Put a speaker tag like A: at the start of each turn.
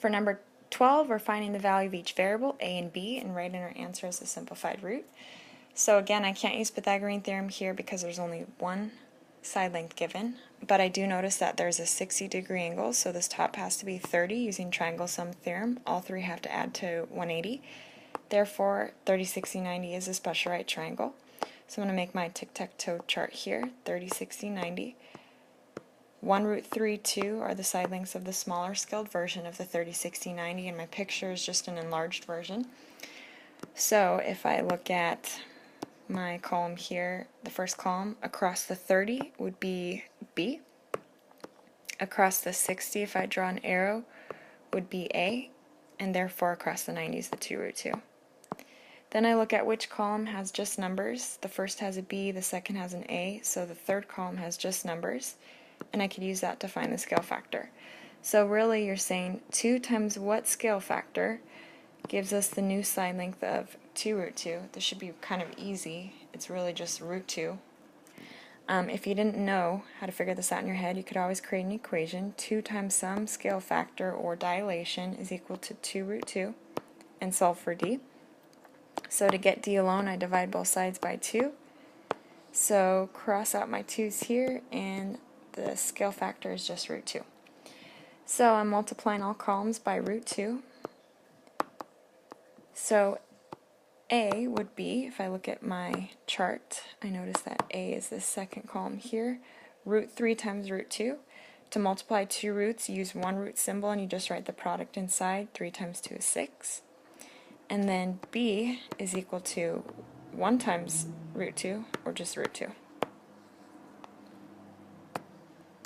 A: For number 12, we're finding the value of each variable, a and b, and writing our answer as a simplified root. So again, I can't use Pythagorean theorem here because there's only one side length given, but I do notice that there's a 60-degree angle, so this top has to be 30 using triangle sum theorem. All three have to add to 180. Therefore, 30, 60, 90 is a special right triangle. So I'm going to make my tic-tac-toe chart here, 30, 60, 90. 1 root 3, 2 are the side lengths of the smaller scaled version of the 30, 60, 90, and my picture is just an enlarged version. So if I look at my column here, the first column across the 30 would be B. Across the 60, if I draw an arrow, would be A, and therefore across the 90 is the 2 root 2. Then I look at which column has just numbers. The first has a B, the second has an A, so the third column has just numbers, and I could use that to find the scale factor. So really you're saying 2 times what scale factor gives us the new side length of 2 root 2. This should be kind of easy. It's really just root 2. If you didn't know how to figure this out in your head, you could always create an equation. 2 times some scale factor or dilation is equal to 2 root 2, and solve for d. So to get d alone, I divide both sides by 2. So cross out my 2's here, and the scale factor is just root 2. So I'm multiplying all columns by root 2. So A would be, if I look at my chart, I notice that A is the second column here. Root 3 times root 2. To multiply two roots, you use one root symbol and you just write the product inside. 3 times 2 is 6. And then B is equal to 1 times root 2, or just root 2.